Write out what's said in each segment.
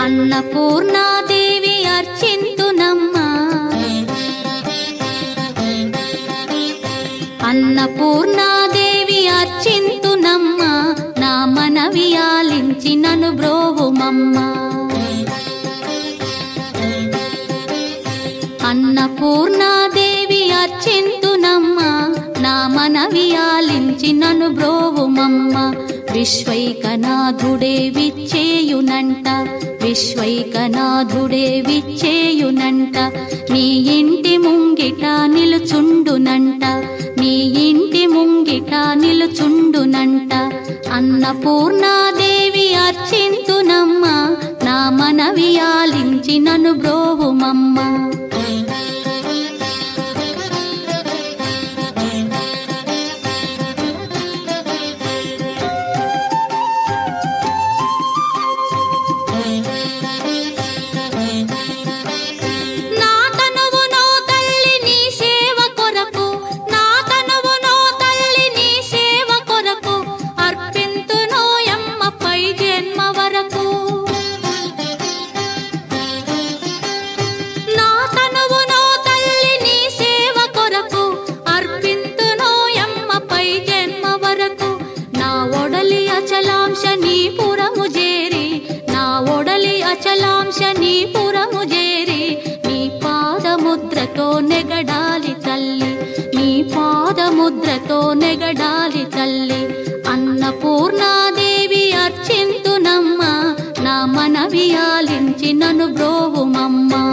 అన్నపూర్ణాదేవి అర్చింతునమ్మా, అన్నపూర్ణాదేవి అర్చింతునమ్మా, నా మనవి ఆలించి నన్ను బ్రోవుమమ్మా. అన్నపూర్ణాదేవి అర్చింతునమ్మా, నా మనవి ఆలించి నన్ను బ్రోవుమమ్మా. విశ్వైకనాథుడే విచ్చేయునంట, విశ్వైకనాథుడే విచ్చేయునంట, నీ ఇంటి ముంగిట నిలుచుండునంట, నీ ఇంటి ముంగిట నిలుచుండునంట. అన్నపూర్ణాదేవి అర్చింతునమ్మా, నా మనవి ఆలించి నన్ను బ్రోవుమమ్మా. అచలాంశనీపురము చేరి నీ పాదముద్రతో నెగడాలి తల్లి, నీ పాదముద్రతో నెగడాలి తల్లి. అన్నపూర్ణాదేవి అర్చింతునమ్మా, నా మనవి ఆలించి నన్ను బ్రోవుమమ్మా.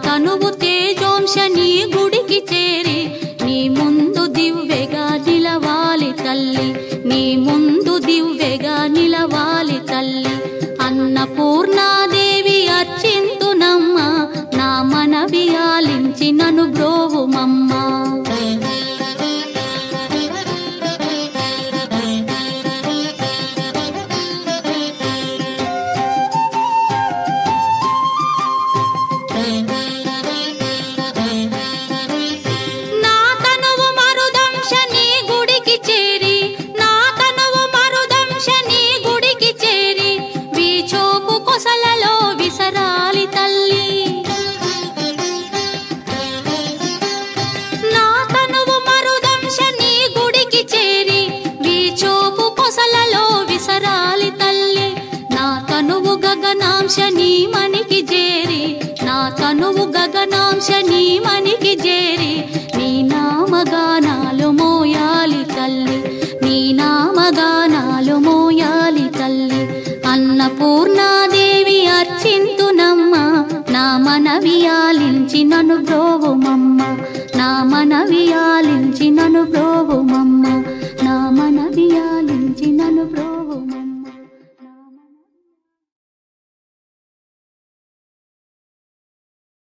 తనువు తేజోంశని గుడికి చేరి నీ ముందు దివ్వెగా నిలవాలి తల్లి, నీ ముందు దివ్వెగా నిలవాలి తల్లి. అన్నపూర్ణాదేవి అర్చింతునమ్మా, నా మనవి ఆలించి నన్ను బ్రోవుమమ్మా. గగనాంశని మనికి చేరి, నా తనువు గగనాంశని మనికి చేరి నీ నామగానాలు మోయాలి తల్లి, నీ నామగానాలు మోయాలి తల్లి. అన్నపూర్ణాదేవి అర్చింతునమ్మా, నా మనవి ఆలించి నన్ను బ్రోవుమమ్మా, నా మనవి ఆలించి